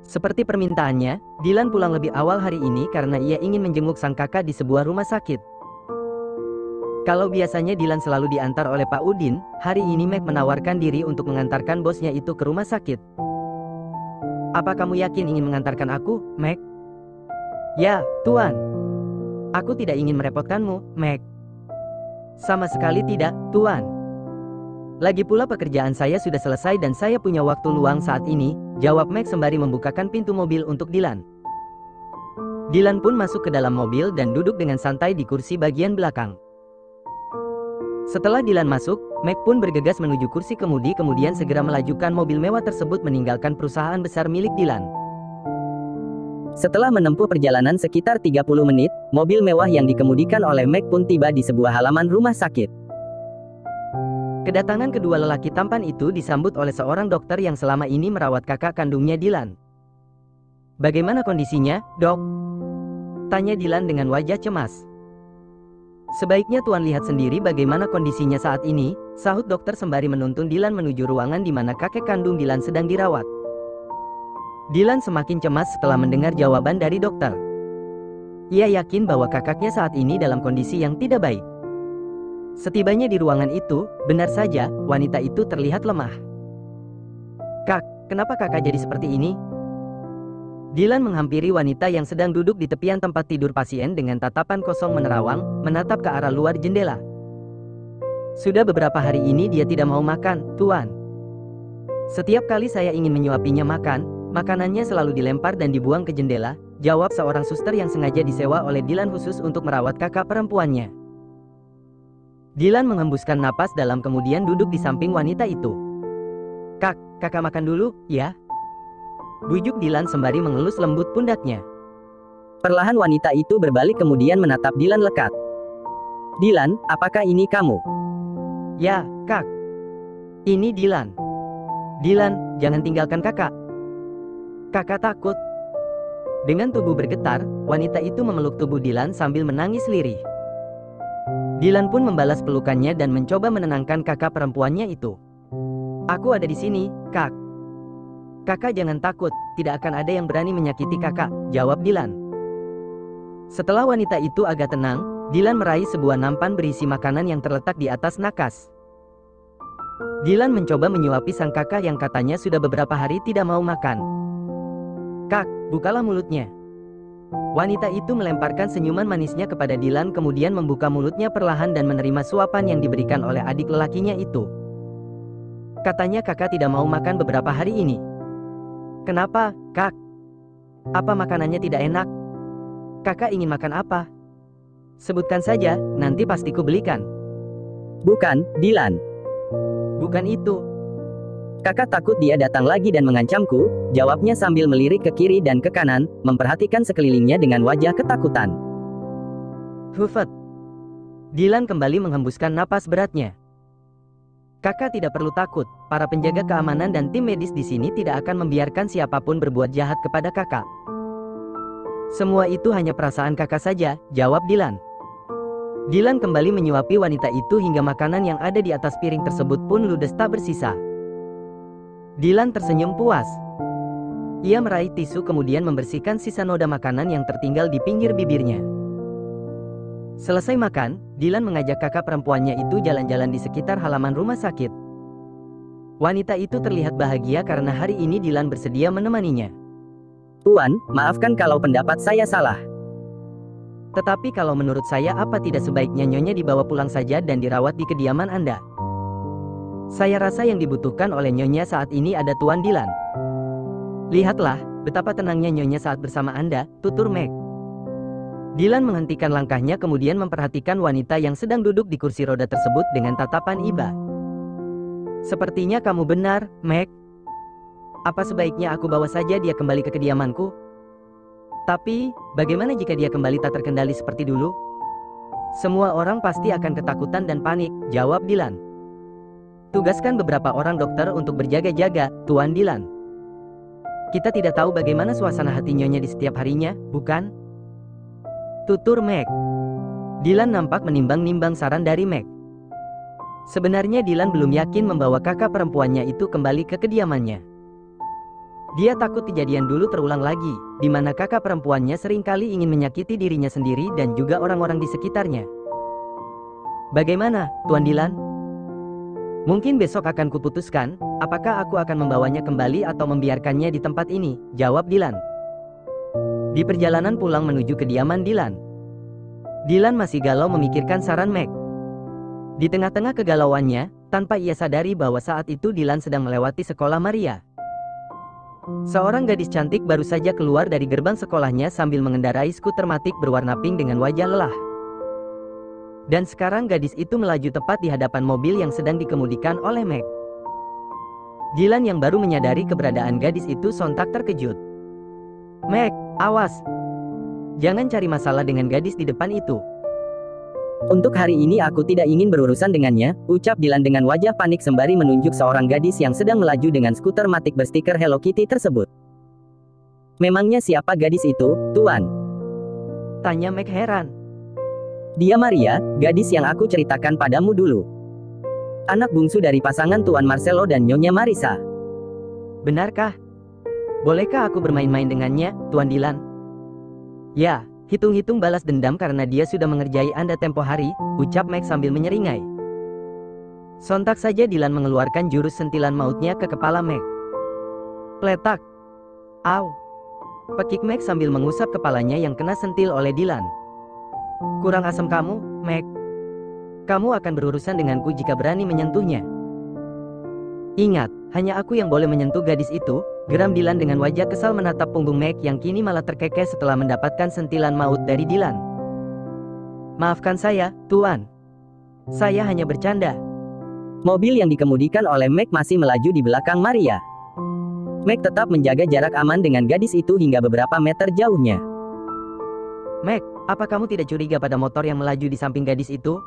Seperti permintaannya, Dylan pulang lebih awal hari ini karena ia ingin menjenguk sang kakak di sebuah rumah sakit. Kalau biasanya Dylan selalu diantar oleh Pak Udin, hari ini Meg menawarkan diri untuk mengantarkan bosnya itu ke rumah sakit. "Apa kamu yakin ingin mengantarkan aku, Meg?" "Ya, Tuan. Aku tidak ingin merepotkanmu, Meg." "Sama sekali tidak, Tuan. Lagi pula pekerjaan saya sudah selesai dan saya punya waktu luang saat ini," jawab Meg sembari membukakan pintu mobil untuk Dylan. Dylan pun masuk ke dalam mobil dan duduk dengan santai di kursi bagian belakang. Setelah Dylan masuk, Meg pun bergegas menuju kursi kemudi kemudian segera melajukan mobil mewah tersebut meninggalkan perusahaan besar milik Dylan. Setelah menempuh perjalanan sekitar 30 menit, mobil mewah yang dikemudikan oleh Meg pun tiba di sebuah halaman rumah sakit. Kedatangan kedua lelaki tampan itu disambut oleh seorang dokter yang selama ini merawat kakak kandungnya Dylan. "Bagaimana kondisinya, Dok?" tanya Dylan dengan wajah cemas. "Sebaiknya Tuan lihat sendiri bagaimana kondisinya saat ini," sahut dokter sembari menuntun Dylan menuju ruangan di mana kakek kandung Dylan sedang dirawat. Dylan semakin cemas setelah mendengar jawaban dari dokter. Ia yakin bahwa kakaknya saat ini dalam kondisi yang tidak baik. Setibanya di ruangan itu, benar saja, wanita itu terlihat lemah. "Kak, kenapa kakak jadi seperti ini?" Dylan menghampiri wanita yang sedang duduk di tepian tempat tidur pasien dengan tatapan kosong menerawang, menatap ke arah luar jendela. "Sudah beberapa hari ini dia tidak mau makan, Tuan. Setiap kali saya ingin menyuapinya makan, makanannya selalu dilempar dan dibuang ke jendela," jawab seorang suster yang sengaja disewa oleh Dylan khusus untuk merawat kakak perempuannya. Dylan menghembuskan napas dalam kemudian duduk di samping wanita itu. "Kak, kakak makan dulu, ya?" bujuk Dylan sembari mengelus lembut pundaknya. Perlahan wanita itu berbalik kemudian menatap Dylan lekat. "Dylan, apakah ini kamu?" "Ya, Kak. Ini Dylan." "Dylan, jangan tinggalkan kakak. Kakak takut." Dengan tubuh bergetar, wanita itu memeluk tubuh Dylan sambil menangis lirih. Dylan pun membalas pelukannya dan mencoba menenangkan kakak perempuannya itu. "Aku ada di sini, Kak. Kakak jangan takut, tidak akan ada yang berani menyakiti kakak," jawab Dylan. Setelah wanita itu agak tenang, Dylan meraih sebuah nampan berisi makanan yang terletak di atas nakas. Dylan mencoba menyuapi sang kakak yang katanya sudah beberapa hari tidak mau makan. "Kak, bukalah mulutnya." Wanita itu melemparkan senyuman manisnya kepada Dylan kemudian membuka mulutnya perlahan dan menerima suapan yang diberikan oleh adik lelakinya itu. "Katanya kakak tidak mau makan beberapa hari ini. Kenapa, Kak? Apa makanannya tidak enak? Kakak ingin makan apa? Sebutkan saja, nanti pasti ku belikan." "Bukan, Dylan. Bukan itu. Kakak takut dia datang lagi dan mengancamku," jawabnya sambil melirik ke kiri dan ke kanan, memperhatikan sekelilingnya dengan wajah ketakutan. "Hufet." Dylan kembali menghembuskan napas beratnya. "Kakak tidak perlu takut, para penjaga keamanan dan tim medis di sini tidak akan membiarkan siapapun berbuat jahat kepada kakak. Semua itu hanya perasaan kakak saja," jawab Dylan. Dylan kembali menyuapi wanita itu hingga makanan yang ada di atas piring tersebut pun ludes tak bersisa. Dylan tersenyum puas. Ia meraih tisu kemudian membersihkan sisa noda makanan yang tertinggal di pinggir bibirnya. Selesai makan, Dylan mengajak kakak perempuannya itu jalan-jalan di sekitar halaman rumah sakit. Wanita itu terlihat bahagia karena hari ini Dylan bersedia menemaninya. "Tuan, maafkan kalau pendapat saya salah. Tetapi kalau menurut saya apa tidak sebaiknya Nyonya dibawa pulang saja dan dirawat di kediaman Anda? Saya rasa yang dibutuhkan oleh Nyonya saat ini ada Tuan Dylan. Lihatlah, betapa tenangnya Nyonya saat bersama Anda," tutur Meg. Dylan menghentikan langkahnya kemudian memperhatikan wanita yang sedang duduk di kursi roda tersebut dengan tatapan iba. "Sepertinya kamu benar, Meg. Apa sebaiknya aku bawa saja dia kembali ke kediamanku? Tapi, bagaimana jika dia kembali tak terkendali seperti dulu? Semua orang pasti akan ketakutan dan panik," jawab Dylan. "Tugaskan beberapa orang dokter untuk berjaga-jaga, Tuan Dylan. Kita tidak tahu bagaimana suasana hati Nyonya di setiap harinya, bukan?" tutur Meg. Dylan nampak menimbang-nimbang saran dari Meg. Sebenarnya Dylan belum yakin membawa kakak perempuannya itu kembali ke kediamannya. Dia takut kejadian dulu terulang lagi, di mana kakak perempuannya seringkali ingin menyakiti dirinya sendiri dan juga orang-orang di sekitarnya. Bagaimana, Tuan Dylan? Mungkin besok akan kuputuskan, apakah aku akan membawanya kembali atau membiarkannya di tempat ini, jawab Dylan. Di perjalanan pulang menuju kediaman Dylan, Dylan masih galau memikirkan saran Meg. Di tengah-tengah kegalauannya, tanpa ia sadari bahwa saat itu Dylan sedang melewati sekolah Maria. Seorang gadis cantik baru saja keluar dari gerbang sekolahnya sambil mengendarai skuter matic berwarna pink dengan wajah lelah. Dan sekarang gadis itu melaju tepat di hadapan mobil yang sedang dikemudikan oleh Meg. Dylan yang baru menyadari keberadaan gadis itu sontak terkejut. "Meg, awas! Jangan cari masalah dengan gadis di depan itu." "Untuk hari ini aku tidak ingin berurusan dengannya," ucap Dylan dengan wajah panik sembari menunjuk seorang gadis yang sedang melaju dengan skuter matic berstiker Hello Kitty tersebut. "Memangnya siapa gadis itu, Tuan?" tanya Meg heran. "Dia Maria, gadis yang aku ceritakan padamu dulu. Anak bungsu dari pasangan Tuan Marcelo dan Nyonya Marisa." "Benarkah? Bolehkah aku bermain-main dengannya, Tuan Dylan?" "Ya, hitung-hitung balas dendam karena dia sudah mengerjai Anda tempo hari," ucap Meg sambil menyeringai. Sontak saja Dylan mengeluarkan jurus sentilan mautnya ke kepala Meg. Pletak! "Au!" pekik Meg sambil mengusap kepalanya yang kena sentil oleh Dylan. "Kurang asam kamu, Meg. Kamu akan berurusan denganku jika berani menyentuhnya." "Ingat, hanya aku yang boleh menyentuh gadis itu," geram Dylan dengan wajah kesal menatap punggung Meg yang kini malah terkekeh setelah mendapatkan sentilan maut dari Dylan. "Maafkan saya, Tuan. Saya hanya bercanda." Mobil yang dikemudikan oleh Meg masih melaju di belakang Maria. Meg tetap menjaga jarak aman dengan gadis itu hingga beberapa meter jauhnya. "Meg, apa kamu tidak curiga pada motor yang melaju di samping gadis itu?"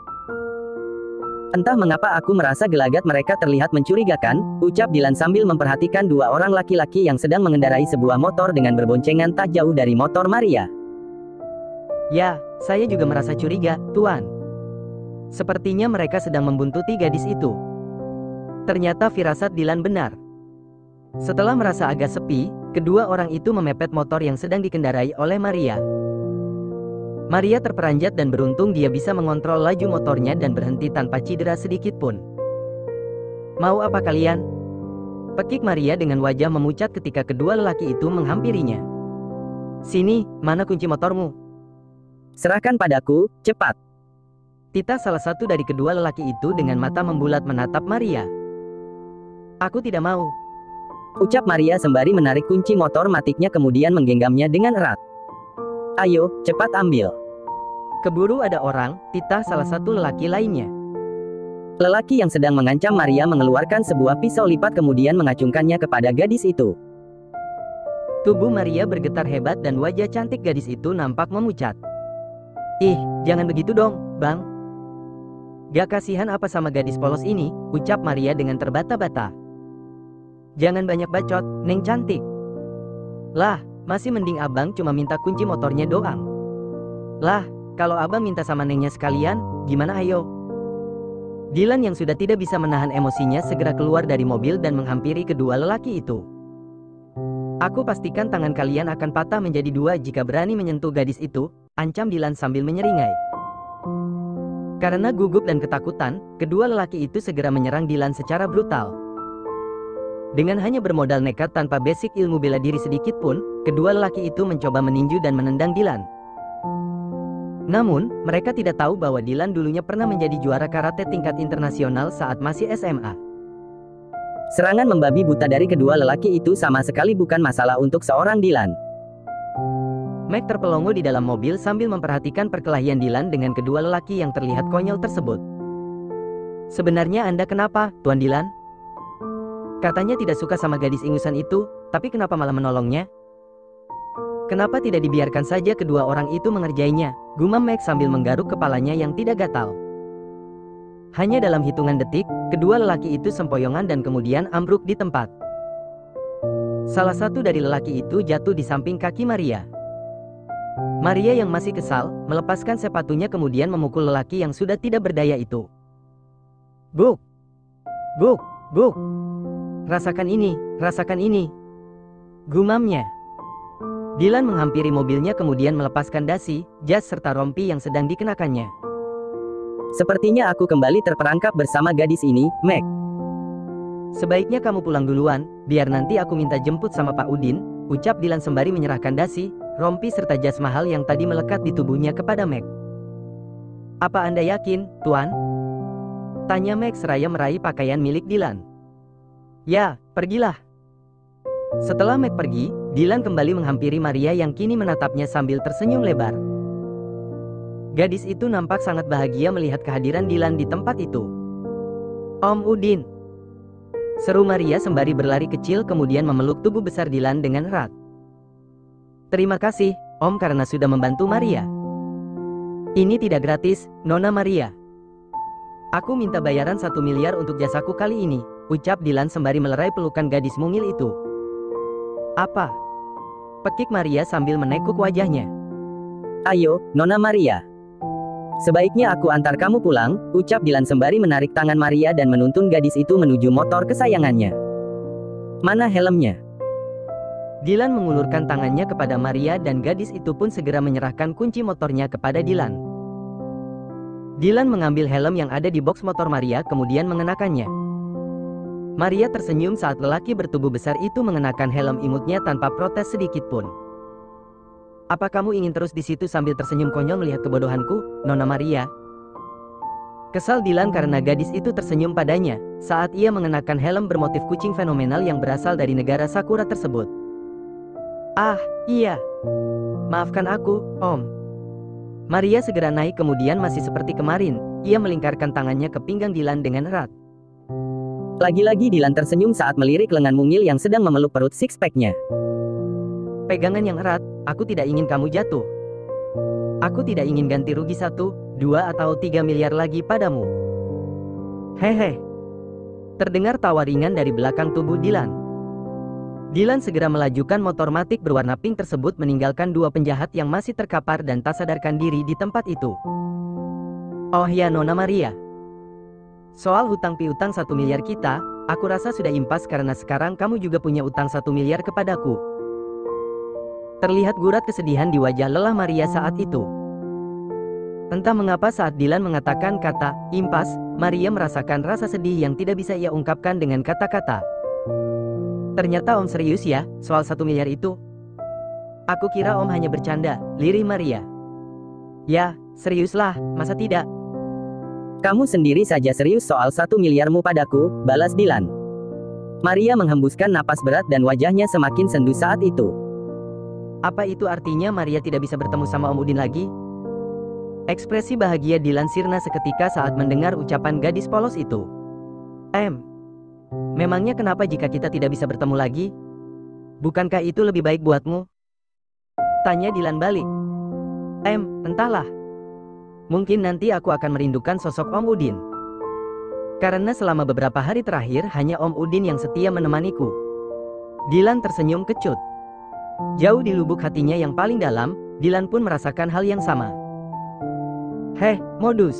"Entah mengapa aku merasa gelagat mereka terlihat mencurigakan," ucap Dylan sambil memperhatikan dua orang laki-laki yang sedang mengendarai sebuah motor dengan berboncengan tak jauh dari motor Maria. "Ya, saya juga merasa curiga, Tuan. Sepertinya mereka sedang membuntuti gadis itu." Ternyata firasat Dylan benar. Setelah merasa agak sepi, kedua orang itu memepet motor yang sedang dikendarai oleh Maria. Maria terperanjat dan beruntung dia bisa mengontrol laju motornya dan berhenti tanpa cedera sedikit pun. "Mau apa kalian?" pekik Maria dengan wajah memucat ketika kedua lelaki itu menghampirinya. "Sini, mana kunci motormu?" "Serahkan padaku, cepat!" titah salah satu dari kedua lelaki itu dengan mata membulat menatap Maria. "Aku tidak mau," ucap Maria sembari menarik kunci motor matiknya kemudian menggenggamnya dengan erat. "Ayo, cepat ambil." "Keburu ada orang," titah salah satu lelaki lainnya. Lelaki yang sedang mengancam Maria mengeluarkan sebuah pisau lipat kemudian mengacungkannya kepada gadis itu. Tubuh Maria bergetar hebat dan wajah cantik gadis itu nampak memucat. "Ih, jangan begitu dong, Bang. Gak kasihan apa sama gadis polos ini," ucap Maria dengan terbata-bata. "Jangan banyak bacot, Neng cantik. Lah, masih mending abang cuma minta kunci motornya doang. Lah, kalau abang minta sama nengnya sekalian, gimana ayo?" Dylan yang sudah tidak bisa menahan emosinya segera keluar dari mobil dan menghampiri kedua lelaki itu. "Aku pastikan tangan kalian akan patah menjadi dua jika berani menyentuh gadis itu," ancam Dylan sambil menyeringai. Karena gugup dan ketakutan, kedua lelaki itu segera menyerang Dylan secara brutal. Dengan hanya bermodal nekat tanpa basic ilmu bela diri sedikit pun, kedua lelaki itu mencoba meninju dan menendang Dylan. Namun, mereka tidak tahu bahwa Dylan dulunya pernah menjadi juara karate tingkat internasional saat masih SMA. Serangan membabi buta dari kedua lelaki itu sama sekali bukan masalah untuk seorang Dylan. Meg terpelongo di dalam mobil sambil memperhatikan perkelahian Dylan dengan kedua lelaki yang terlihat konyol tersebut. "Sebenarnya Anda kenapa, Tuan Dylan? Katanya tidak suka sama gadis ingusan itu, tapi kenapa malah menolongnya? Kenapa tidak dibiarkan saja kedua orang itu mengerjainya?" gumam Meg sambil menggaruk kepalanya yang tidak gatal. Hanya dalam hitungan detik, kedua lelaki itu sempoyongan dan kemudian ambruk di tempat. Salah satu dari lelaki itu jatuh di samping kaki Maria. Maria yang masih kesal, melepaskan sepatunya kemudian memukul lelaki yang sudah tidak berdaya itu. Buk! Buk! Buk! Rasakan ini, rasakan ini. Gumamnya. Dylan menghampiri mobilnya kemudian melepaskan dasi, jas serta rompi yang sedang dikenakannya. Sepertinya aku kembali terperangkap bersama gadis ini, Meg. Sebaiknya kamu pulang duluan, biar nanti aku minta jemput sama Pak Udin, ucap Dylan sembari menyerahkan dasi, rompi serta jas mahal yang tadi melekat di tubuhnya kepada Meg. Apa Anda yakin, Tuan? Tanya Meg seraya meraih pakaian milik Dylan. Ya, pergilah. Setelah Meg pergi, Dylan kembali menghampiri Maria yang kini menatapnya sambil tersenyum lebar. Gadis itu nampak sangat bahagia melihat kehadiran Dylan di tempat itu. Om Udin, seru Maria sembari berlari kecil kemudian memeluk tubuh besar Dylan dengan erat. Terima kasih, Om karena sudah membantu Maria. Ini tidak gratis, Nona Maria. Aku minta bayaran 1 miliar untuk jasaku kali ini, ucap Dylan sembari melerai pelukan gadis mungil itu. Apa? Pekik Maria sambil menekuk wajahnya. Ayo, Nona Maria. Sebaiknya aku antar kamu pulang, ucap Dylan sembari menarik tangan Maria dan menuntun gadis itu menuju motor kesayangannya. Mana helmnya? Dylan mengulurkan tangannya kepada Maria dan gadis itu pun segera menyerahkan kunci motornya kepada Dylan. Dylan mengambil helm yang ada di box motor Maria kemudian mengenakannya. Maria tersenyum saat lelaki bertubuh besar itu mengenakan helm imutnya tanpa protes sedikit pun. Apa kamu ingin terus di situ sambil tersenyum konyol melihat kebodohanku, Nona Maria? Kesal Dylan karena gadis itu tersenyum padanya, saat ia mengenakan helm bermotif kucing fenomenal yang berasal dari negara Sakura tersebut. Ah, iya. Maafkan aku, Om. Maria segera naik kemudian masih seperti kemarin, ia melingkarkan tangannya ke pinggang Dylan dengan erat. Lagi-lagi Dylan tersenyum saat melirik lengan mungil yang sedang memeluk perut six-pack-nya. Pegangan yang erat, aku tidak ingin kamu jatuh. Aku tidak ingin ganti rugi 1, 2 atau 3 miliar lagi padamu. Hehe. Terdengar tawa ringan dari belakang tubuh Dylan. Dylan segera melajukan motor matic berwarna pink tersebut meninggalkan 2 penjahat yang masih terkapar dan tak sadarkan diri di tempat itu. Oh ya Nona Maria. Soal hutang piutang 1 miliar kita, aku rasa sudah impas karena sekarang kamu juga punya utang 1 miliar kepadaku. Terlihat gurat kesedihan di wajah lelah Maria saat itu. Entah mengapa saat Dylan mengatakan kata impas, Maria merasakan rasa sedih yang tidak bisa ia ungkapkan dengan kata-kata. Ternyata Om serius ya, soal 1 miliar itu. Aku kira Om hanya bercanda, lirih Maria. Ya, seriuslah, masa tidak? Kamu sendiri saja serius soal 1 miliarmu padaku, balas Dylan. Maria menghembuskan napas berat dan wajahnya semakin sendu saat itu. Apa itu artinya Maria tidak bisa bertemu sama Om Udin lagi? Ekspresi bahagia Dylan sirna seketika saat mendengar ucapan gadis polos itu. Memangnya kenapa jika kita tidak bisa bertemu lagi? Bukankah itu lebih baik buatmu? Tanya Dylan balik. Entahlah. Mungkin nanti aku akan merindukan sosok Om Udin. Karena selama beberapa hari terakhir hanya Om Udin yang setia menemaniku. Dylan tersenyum kecut. Jauh di lubuk hatinya yang paling dalam, Dylan pun merasakan hal yang sama. Heh, modus.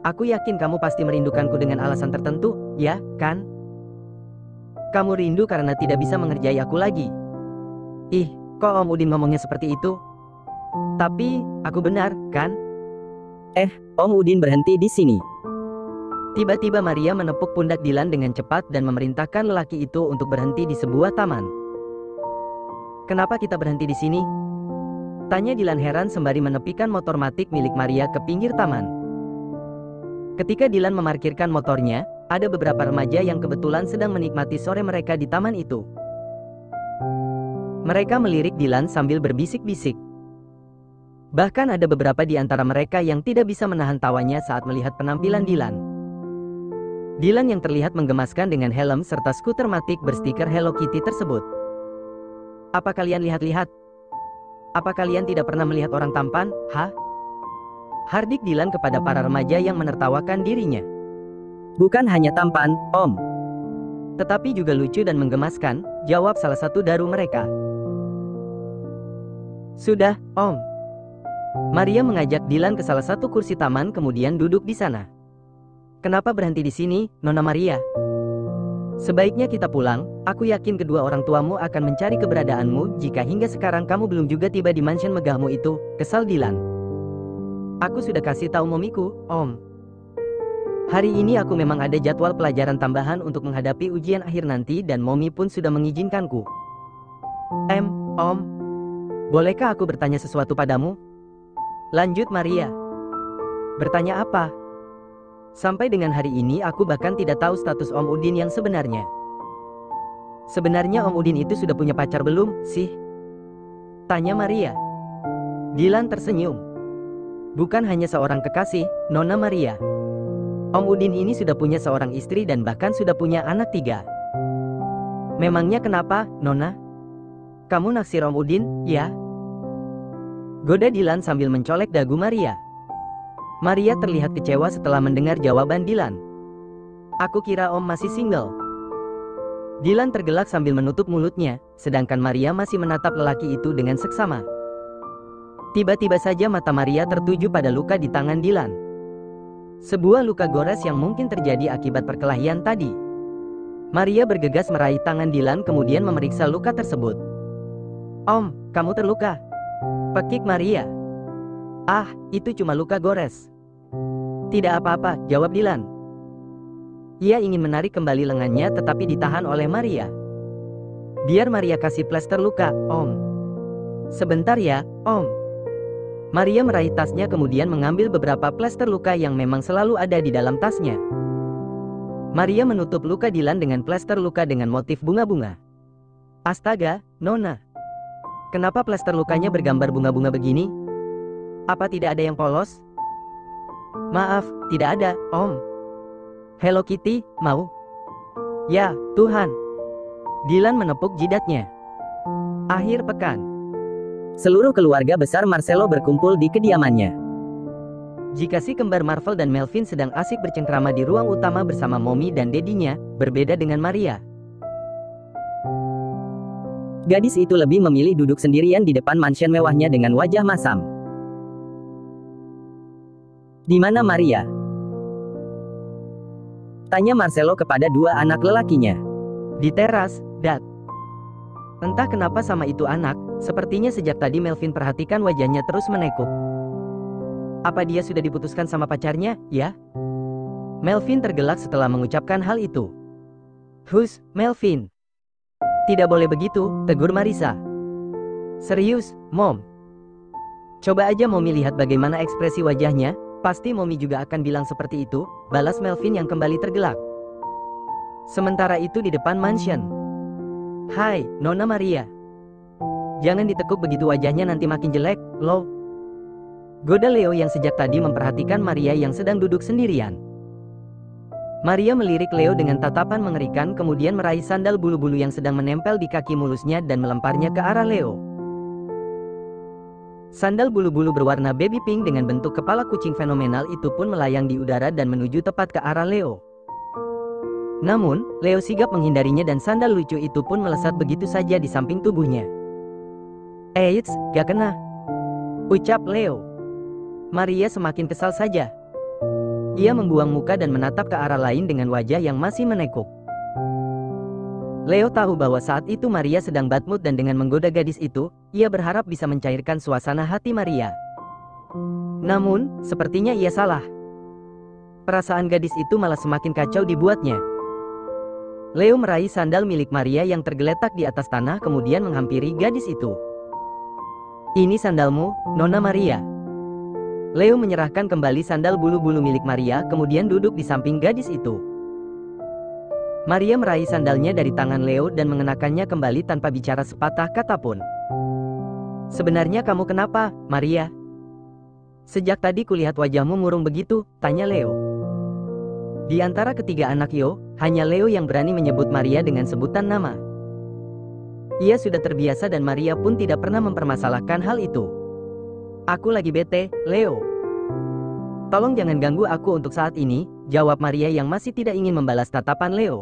Aku yakin kamu pasti merindukanku dengan alasan tertentu, ya, kan? Kamu rindu karena tidak bisa mengerjai aku lagi. Ih, kok Om Udin ngomongnya seperti itu? Tapi, aku benar, kan? Om Udin berhenti di sini. Tiba-tiba Maria menepuk pundak Dylan dengan cepat dan memerintahkan lelaki itu untuk berhenti di sebuah taman. Kenapa kita berhenti di sini? Tanya Dylan heran sembari menepikan motor matic milik Maria ke pinggir taman. Ketika Dylan memarkirkan motornya, ada beberapa remaja yang kebetulan sedang menikmati sore mereka di taman itu. Mereka melirik Dylan sambil berbisik-bisik. Bahkan ada beberapa di antara mereka yang tidak bisa menahan tawanya saat melihat penampilan Dylan. Dylan yang terlihat menggemaskan dengan helm serta skuter matic berstiker Hello Kitty tersebut. Apa kalian lihat-lihat? Apa kalian tidak pernah melihat orang tampan, ha? Hardik Dylan kepada para remaja yang menertawakan dirinya. Bukan hanya tampan, Om. Tetapi juga lucu dan menggemaskan, jawab salah satu daru mereka. Sudah, Om. Maria mengajak Dylan ke salah satu kursi taman kemudian duduk di sana. Kenapa berhenti di sini, Nona Maria? Sebaiknya kita pulang. Aku yakin kedua orang tuamu akan mencari keberadaanmu jika hingga sekarang kamu belum juga tiba di mansion megahmu itu. Kesal Dylan. Aku sudah kasih tahu momiku, Om. Hari ini aku memang ada jadwal pelajaran tambahan untuk menghadapi ujian akhir nanti dan Momi pun sudah mengizinkanku. Om, bolehkah aku bertanya sesuatu padamu? Lanjut Maria. Bertanya apa? Sampai dengan hari ini aku bahkan tidak tahu status Om Udin yang sebenarnya. Sebenarnya Om Udin itu sudah punya pacar belum, sih? Tanya Maria. Dylan tersenyum. Bukan hanya seorang kekasih, Nona Maria. Om Udin ini sudah punya seorang istri dan bahkan sudah punya anak 3. Memangnya kenapa, Nona? Kamu naksir Om Udin, ya? Goda Dylan sambil mencolek dagu Maria. Maria terlihat kecewa setelah mendengar jawaban Dylan. Aku kira Om masih single. Dylan tergelak sambil menutup mulutnya, sedangkan Maria masih menatap lelaki itu dengan seksama. Tiba-tiba saja mata Maria tertuju pada luka di tangan Dylan. Sebuah luka gores yang mungkin terjadi akibat perkelahian tadi. Maria bergegas meraih tangan Dylan kemudian memeriksa luka tersebut. Om, kamu terluka? Pekik Maria. Ah, itu cuma luka gores. Tidak apa-apa, jawab Dylan. Ia ingin menarik kembali lengannya tetapi ditahan oleh Maria. Biar Maria kasih plester luka, Om. Sebentar ya, Om. Maria meraih tasnya kemudian mengambil beberapa plester luka yang memang selalu ada di dalam tasnya. Maria menutup luka Dylan dengan plester luka dengan motif bunga-bunga. Astaga, Nona. Kenapa plester lukanya bergambar bunga-bunga begini? Apa tidak ada yang polos? Maaf, tidak ada, Om. Hello Kitty, mau? Ya, Tuhan. Dylan menepuk jidatnya. Akhir pekan. Seluruh keluarga besar Marcelo berkumpul di kediamannya. Jika si kembar Marvel dan Melvin sedang asik bercengkrama di ruang utama bersama Mommy dan Dedinya, berbeda dengan Maria. Gadis itu lebih memilih duduk sendirian di depan mansion mewahnya dengan wajah masam. Di mana Maria? Tanya Marcelo kepada 2 anak lelakinya. Di teras, Dad. Entah kenapa sama itu anak, sepertinya sejak tadi Melvin perhatikan wajahnya terus menekuk. Apa dia sudah diputuskan sama pacarnya, ya? Melvin tergelak setelah mengucapkan hal itu. Hus, Melvin. Tidak boleh begitu, tegur Marissa. Serius, Mom. Coba aja Mommy lihat bagaimana ekspresi wajahnya, pasti Mommy juga akan bilang seperti itu, balas Melvin yang kembali tergelak. Sementara itu di depan mansion. Hai, Nona Maria. Jangan ditekuk begitu wajahnya nanti makin jelek, loh. Goda Leo yang sejak tadi memperhatikan Maria yang sedang duduk sendirian. Maria melirik Leo dengan tatapan mengerikan kemudian meraih sandal bulu-bulu yang sedang menempel di kaki mulusnya dan melemparnya ke arah Leo. Sandal bulu-bulu berwarna baby pink dengan bentuk kepala kucing fenomenal itu pun melayang di udara dan menuju tepat ke arah Leo. Namun, Leo sigap menghindarinya dan sandal lucu itu pun melesat begitu saja di samping tubuhnya. Eits, gak kena. Ucap Leo. Maria semakin kesal saja. Ia membuang muka dan menatap ke arah lain dengan wajah yang masih menekuk. Leo tahu bahwa saat itu Maria sedang bad mood dan dengan menggoda gadis itu, ia berharap bisa mencairkan suasana hati Maria. Namun, sepertinya ia salah. Perasaan gadis itu malah semakin kacau dibuatnya. Leo meraih sandal milik Maria yang tergeletak di atas tanah kemudian menghampiri gadis itu. Ini sandalmu, Nona Maria. Leo menyerahkan kembali sandal bulu-bulu milik Maria kemudian duduk di samping gadis itu. Maria meraih sandalnya dari tangan Leo dan mengenakannya kembali tanpa bicara sepatah kata pun. Sebenarnya kamu kenapa, Maria? Sejak tadi kulihat wajahmu murung begitu, tanya Leo. Di antara ketiga anak Yo, hanya Leo yang berani menyebut Maria dengan sebutan nama. Ia sudah terbiasa dan Maria pun tidak pernah mempermasalahkan hal itu. Aku lagi bete, Leo. Tolong jangan ganggu aku untuk saat ini, jawab Maria yang masih tidak ingin membalas tatapan Leo.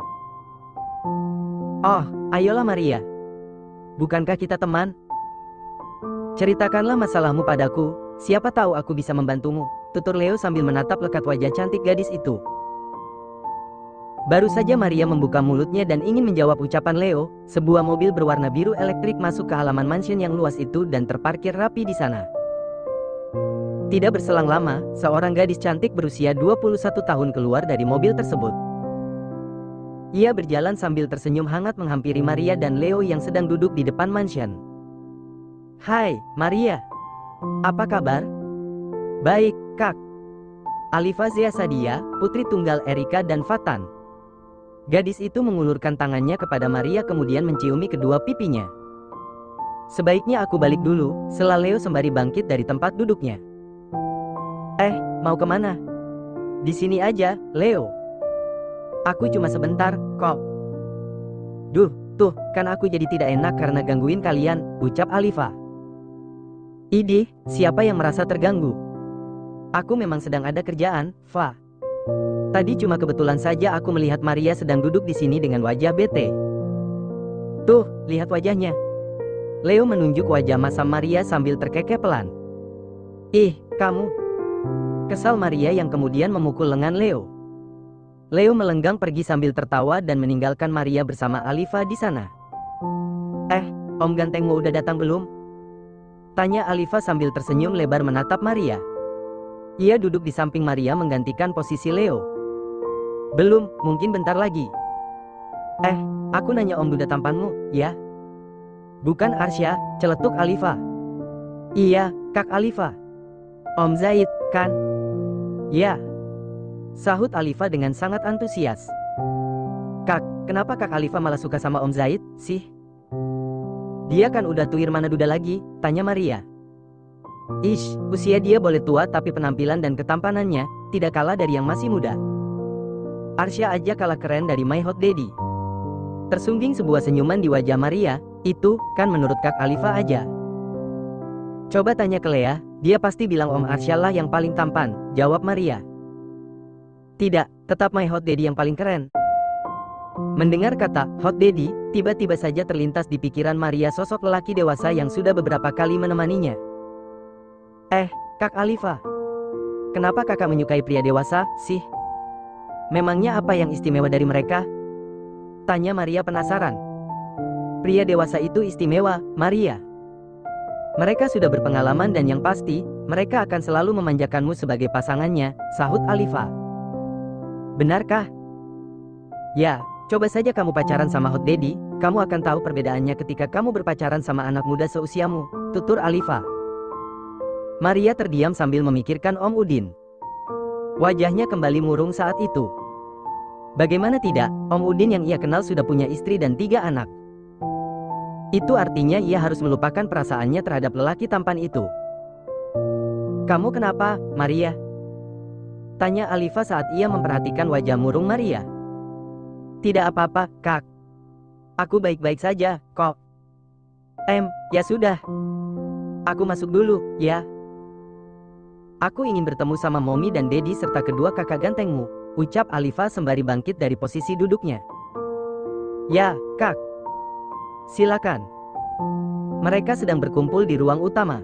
Oh, ayolah Maria. Bukankah kita teman? Ceritakanlah masalahmu padaku, siapa tahu aku bisa membantumu, tutur Leo sambil menatap lekat wajah cantik gadis itu. Baru saja Maria membuka mulutnya dan ingin menjawab ucapan Leo, sebuah mobil berwarna biru elektrik masuk ke halaman mansion yang luas itu dan terparkir rapi di sana. Tidak berselang lama, seorang gadis cantik berusia 21 tahun keluar dari mobil tersebut. Ia berjalan sambil tersenyum hangat menghampiri Maria dan Leo yang sedang duduk di depan mansion. "Hai, Maria. Apa kabar?" "Baik, Kak." Alifa Zia Sadia, putri tunggal Erika dan Fatan. Gadis itu mengulurkan tangannya kepada Maria kemudian menciumi kedua pipinya. "Sebaiknya aku balik dulu," sela Leo sembari bangkit dari tempat duduknya. Mau kemana?" "Di sini aja, Leo. Aku cuma sebentar, kok." "Duh, tuh, kan aku jadi tidak enak karena gangguin kalian," ucap Alifa. "Idih, siapa yang merasa terganggu? Aku memang sedang ada kerjaan, Fa. Tadi cuma kebetulan saja aku melihat Maria sedang duduk di sini dengan wajah bete. Tuh, lihat wajahnya." Leo menunjuk wajah masam Maria sambil terkekeh pelan. "Ih, kamu." Kesal Maria yang kemudian memukul lengan Leo. Leo melenggang pergi sambil tertawa dan meninggalkan Maria bersama Alifa di sana. Om gantengmu udah datang belum?" tanya Alifa sambil tersenyum lebar menatap Maria. Ia duduk di samping Maria menggantikan posisi Leo. "Belum, mungkin bentar lagi." Aku nanya Om duda tampanmu, ya?" "Bukan Arsya," celetuk Alifa. "Iya, Kak Alifa. Om Zaid, kan?" "Ya," sahut Alifa dengan sangat antusias. "Kak, kenapa Kak Alifa malah suka sama Om Zaid, sih?" "Dia kan udah tuir mana duda lagi?" tanya Maria. "Ish, usia dia boleh tua tapi penampilan dan ketampanannya tidak kalah dari yang masih muda. Arsya aja kalah keren dari My Hot Daddy." Tersungging sebuah senyuman di wajah Maria. "Itu, kan menurut Kak Alifa aja. Coba tanya ke Lea, dia pasti bilang Om Arsya lah yang paling tampan," jawab Maria. "Tidak, tetap My Hot Daddy yang paling keren." Mendengar kata Hot Daddy, tiba-tiba saja terlintas di pikiran Maria sosok lelaki dewasa yang sudah beberapa kali menemaninya. Kak Alifa, kenapa kakak menyukai pria dewasa, sih? Memangnya apa yang istimewa dari mereka?" tanya Maria penasaran. "Pria dewasa itu istimewa, Maria. Mereka sudah berpengalaman dan yang pasti, mereka akan selalu memanjakanmu sebagai pasangannya," sahut Alifa. "Benarkah?" "Ya, coba saja kamu pacaran sama Hot Daddy, kamu akan tahu perbedaannya ketika kamu berpacaran sama anak muda seusiamu," tutur Alifa. Maria terdiam sambil memikirkan Om Udin. Wajahnya kembali murung saat itu. Bagaimana tidak, Om Udin yang ia kenal sudah punya istri dan 3 anak. Itu artinya ia harus melupakan perasaannya terhadap lelaki tampan itu. "Kamu kenapa, Maria?" tanya Alifa saat ia memperhatikan wajah murung Maria. "Tidak apa-apa, Kak. Aku baik-baik saja, kok." Ya sudah. Aku masuk dulu, ya. Aku ingin bertemu sama Mommy dan Daddy serta kedua kakak gantengmu, ucap Alifa sembari bangkit dari posisi duduknya. "Ya, Kak. Silakan." Mereka sedang berkumpul di ruang utama.